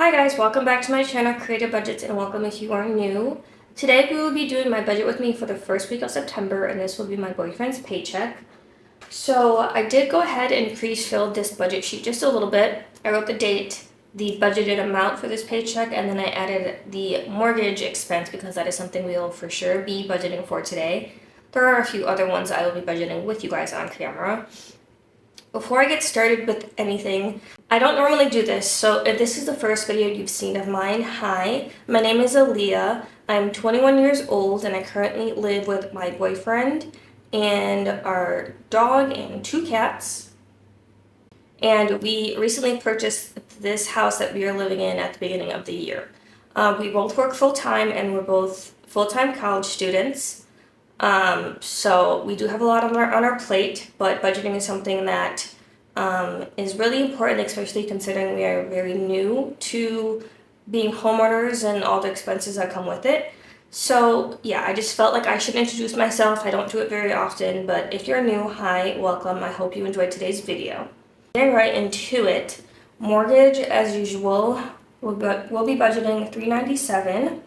Hi guys, welcome back to my channel, Creative Budgets, and welcome if you are new. Today we will be doing my budget with me for the first week of September, and this will be my boyfriend's paycheck. So I did go ahead and pre-fill this budget sheet just a little bit. I wrote the date, the budgeted amount for this paycheck, and then I added the mortgage expense because that is something we will for sure be budgeting for today. There are a few other ones I will be budgeting with you guys on camera. Before I get started with anything, I don't normally do this, so if this is the first video you've seen of mine, hi, my name is Aaliyah. I'm 21 years old and I currently live with my boyfriend and our dog and 2 cats. And we recently purchased this house that we are living in at the beginning of the year. We both work full-time and we're both full-time college students. So we do have a lot on our plate, but budgeting is something that is really important, especially considering we are very new to being homeowners and all the expenses that come with it. So yeah, I just felt like I should introduce myself. I don't do it very often, but if you're new, hi, welcome. I hope you enjoyed today's video. Getting right into it, mortgage as usual, we'll be budgeting $397.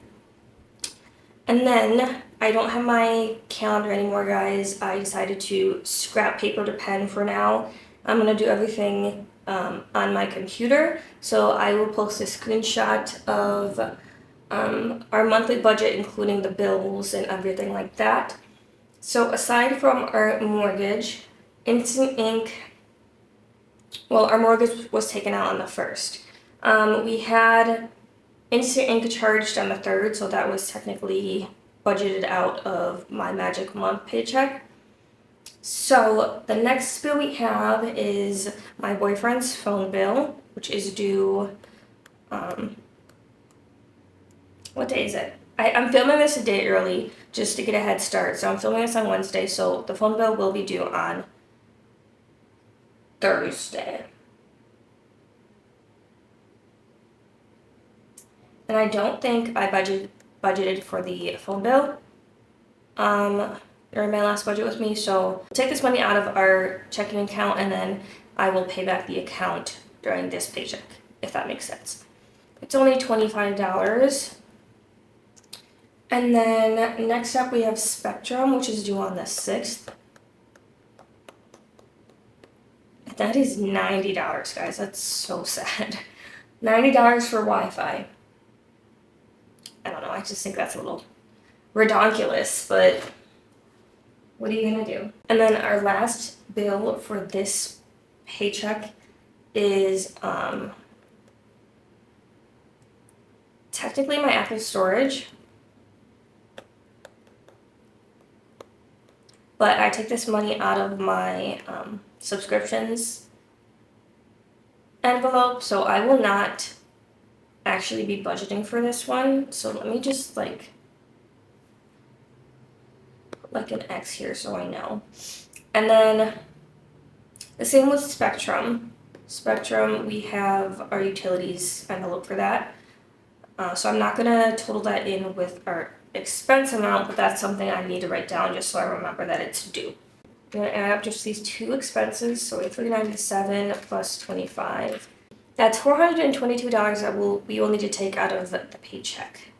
And then I don't have my calendar anymore, guys. I decided to scrap paper to pen for now. I'm going to do everything on my computer. So I will post a screenshot of our monthly budget, including the bills and everything like that. So aside from our mortgage, Instant Ink, well, our mortgage was taken out on the 1st. We had Instant Ink charged on the 3rd, so that was technically budgeted out of my magic month paycheck. So the next bill we have is my boyfriend's phone bill, which is due, what day is it? I'm filming this a day early just to get a head start. So I'm filming this on Wednesday, so the phone bill will be due on Thursday. And I don't think I budgeted for the phone bill during my last budget with me, so take this money out of our checking account and then I will pay back the account during this paycheck, if that makes sense. It's only $25. And then next up we have Spectrum, which is due on the 6th. That is $90, guys. That's so sad. $90 for Wi-Fi. I don't know, I just think that's a little redonkulous, but what are you gonna do? And then our last bill for this paycheck is technically my Apple storage, but I take this money out of my subscriptions envelope, so I will not actually be budgeting for this one. So let me just put like an X here so I know. And then the same with Spectrum. Spectrum, we have our utilities envelope for that. So I'm not gonna total that in with our expense amount, but that's something I need to write down just so I remember that it's due. I'm gonna add up just these 2 expenses, so $397 plus 25. That's $422 that we will need to take out of the paycheck.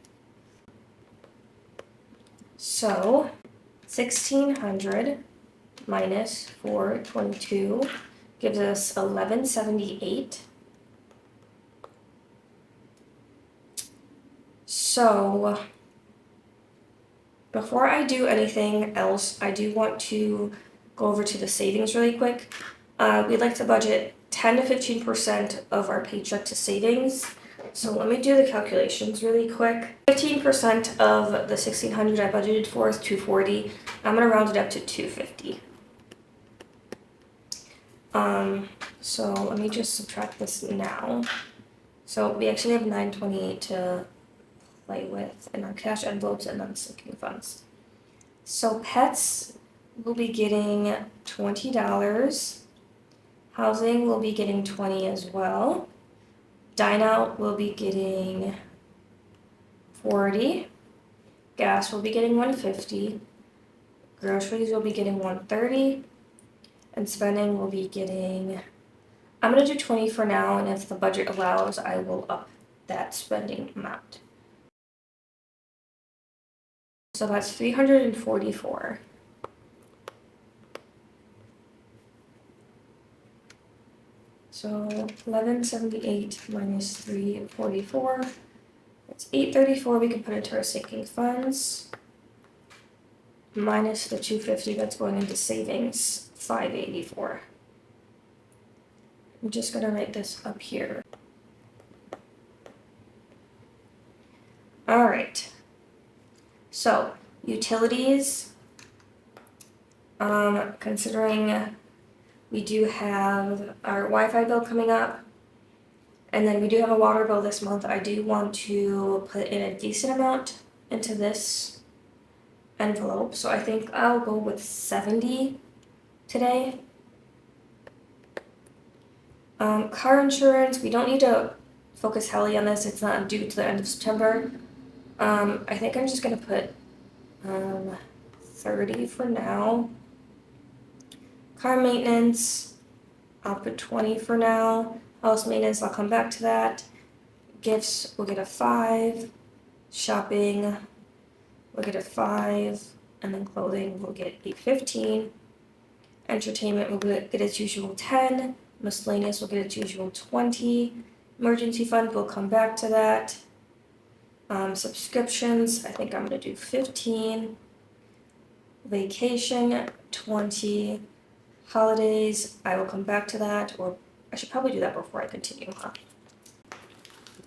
So 1,600 minus 422 gives us 1,178. So before I do anything else, I do want to go over to the savings really quick. We'd like to budget 10 to 15% of our paycheck to savings. So let me do the calculations really quick. 15% of the 1,600 I budgeted for is $240. I'm gonna round it up to $250. So let me just subtract this now. So we actually have $928 to play with in our cash envelopes and then sinking funds. So pets will be getting $20. Housing will be getting $20 as well. Dine out will be getting $40. Gas will be getting $150. Groceries will be getting $130. And spending will be getting, I'm going to do $20 for now, and if the budget allows, I will up that spending amount. So that's 344. So 1178 minus 344. That's 834 we can put into our sinking funds. Minus the 250 that's going into savings, 584. I'm just gonna write this up here. All right. So utilities, considering we do have our Wi-Fi bill coming up, and then we do have a water bill this month, I do want to put in a decent amount into this envelope. So I think I'll go with 70 today. Car insurance, we don't need to focus heavily on this. It's not due to the end of September. I think I'm just gonna put 30 for now. Car maintenance, I'll put 20 for now. House maintenance, I'll come back to that. Gifts, we'll get a 5. Shopping, we'll get a 5. And then clothing, we'll get a 15. Entertainment, we'll get its usual 10. Miscellaneous, we'll get its usual 20. Emergency fund, we'll come back to that. Subscriptions, I think I'm gonna do 15. Vacation, 20. Holidays, I will come back to that, or I should probably do that before I continue, huh?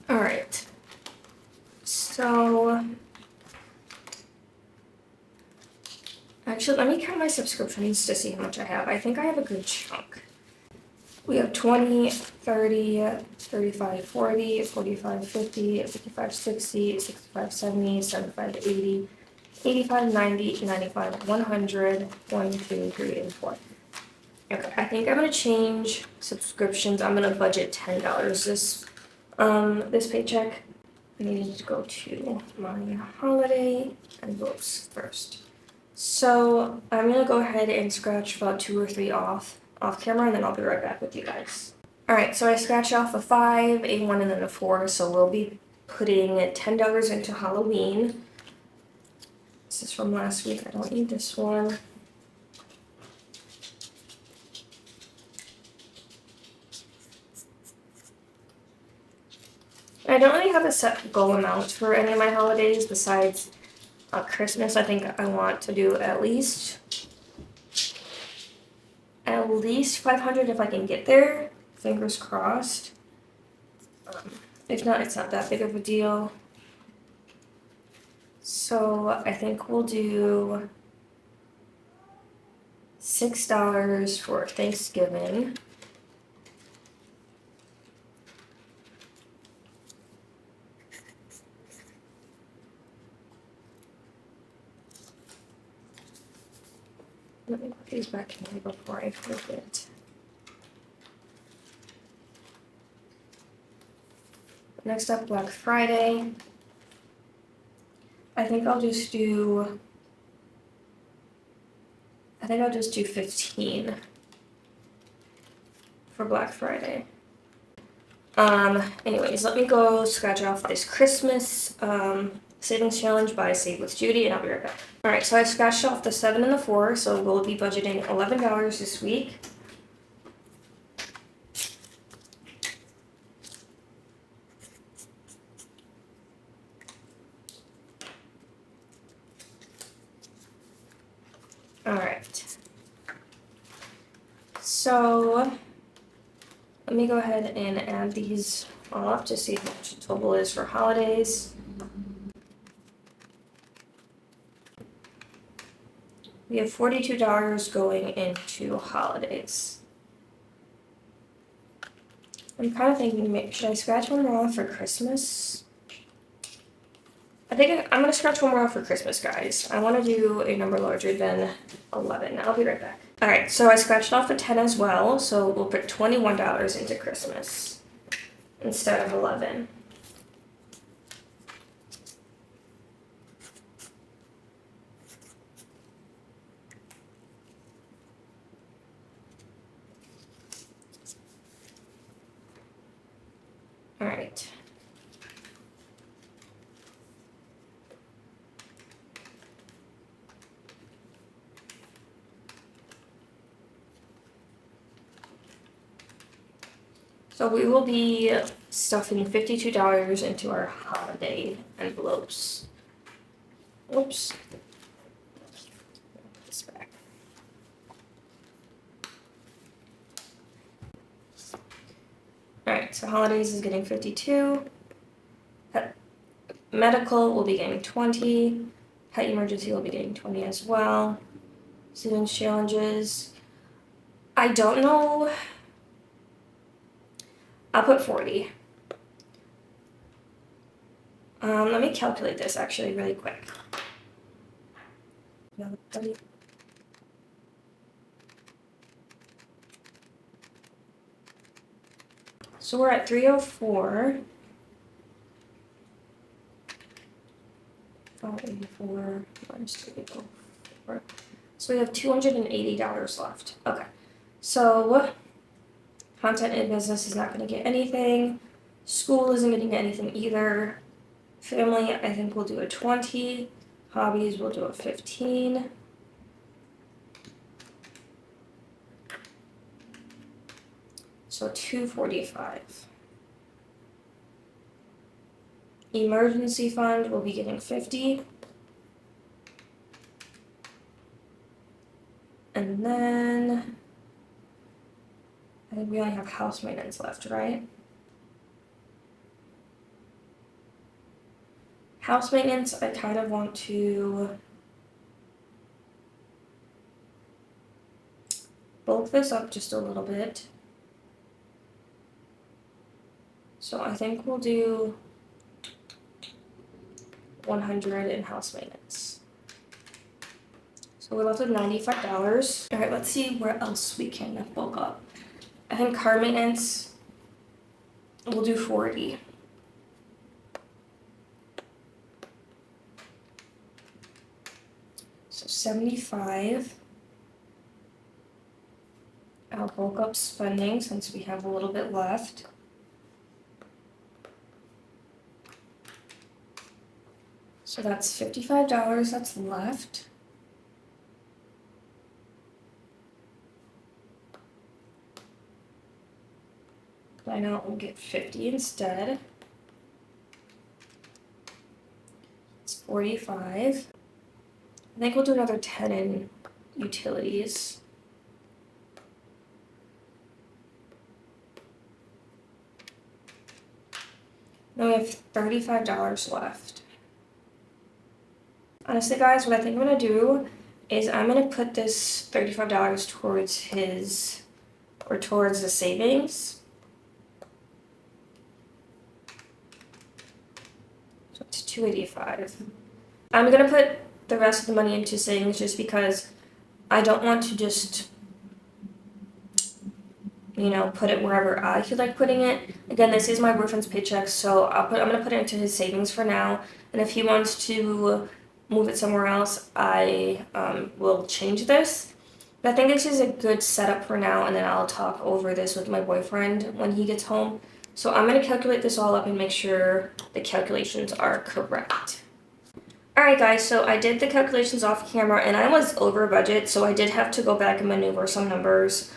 All right. So, actually, let me count my subscriptions to see how much I have. I think I have a good chunk. We have 20, 30, 35, 40, 45, 50, 55, 60, 65, 70, 75, 80, 85, 90, 95, 100, 1, 2, 3, and 4. Okay, I think I'm gonna change subscriptions. I'm gonna budget $10 this paycheck. I needed to go to my holiday envelopes first. So I'm gonna go ahead and scratch about 2 or 3 off camera, and then I'll be right back with you guys. All right, so I scratched off a 5, a 1, and then a 4. So we'll be putting $10 into Halloween. This is from last week. I don't need this one. I don't really have a set goal amount for any of my holidays besides Christmas. I think I want to do at least 500 if I can get there. Fingers crossed. If not, it's not that big of a deal. So I think we'll do $6 for Thanksgiving. Let me put these back in here before I forget. Next up, Black Friday. I think I'll just do 15 for Black Friday. Anyways, let me go scratch off this Christmas savings challenge by Save with Judy, and I'll be right back. All right, so I scratched off the 7 and the 4, so we'll be budgeting $11 this week. All right. So let me go ahead and add these all up to see how much the total is for holidays. We have $42 going into holidays. I'm kind of thinking, should I scratch one more off for Christmas? I think I'm going to scratch one more off for Christmas, guys. I want to do a number larger than 11. I'll be right back. All right, so I scratched off a 10 as well, so we'll put $21 into Christmas instead of 11. All right. So we will be stuffing $52 into our holiday envelopes. Oops. Put this back. Alright, so holidays is getting 52. Pet medical will be getting 20. Pet emergency will be getting 20 as well. Students challenges. I don't know. I'll put 40. Let me calculate this actually really quick. So we're at 304. 584 minus 304. So we have $280 left. Okay. So content and business is not going to get anything. School isn't going to get anything either. Family, I think we'll do a 20. Hobbies, we'll do a 15. So 245. Emergency fund will be getting 50. And then I think we only have house maintenance left, right? House maintenance, I kind of want to bulk this up just a little bit. So I think we'll do 100 in house maintenance. So we're left with $95. All right, let's see where else we can bulk up. I think car maintenance, we'll do 40. So 75. I'll bulk up spending since we have a little bit left. So that's $55 that's left. I know we'll get 50 instead. It's 45. I think we'll do another 10 in utilities. Then we have $35 left. Honestly, guys, what I think I'm going to do is I'm going to put this $35 towards the savings. So it's $285. I'm going to put the rest of the money into savings just because I don't want to just, put it wherever I feel like putting it. Again, this is my boyfriend's paycheck, so I'm going to put it into his savings for now. And if he wants to move it somewhere else, I will change this. But I think this is a good setup for now, and then I'll talk over this with my boyfriend when he gets home. So I'm going to calculate this all up and make sure the calculations are correct. Alright guys, so I did the calculations off camera and I was over budget, so I did have to go back and maneuver some numbers.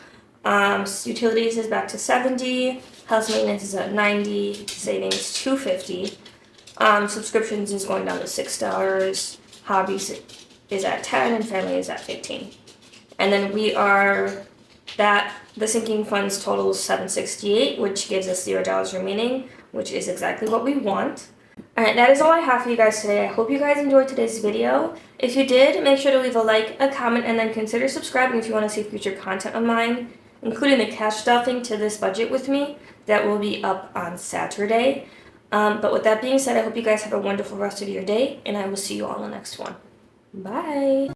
Utilities is back to 70, house maintenance is at 90, savings $250. Subscriptions is going down to $6, hobbies is at 10, and family is at 15. And then the sinking funds totals $768, which gives us $0 remaining, which is exactly what we want. Alright, that is all I have for you guys today. I hope you guys enjoyed today's video. If you did, make sure to leave a like, a comment, and then consider subscribing if you want to see future content of mine, including the cash stuffing to this budget with me. That will be up on Saturday. But with that being said, I hope you guys have a wonderful rest of your day, and I will see you all in the next one. Bye!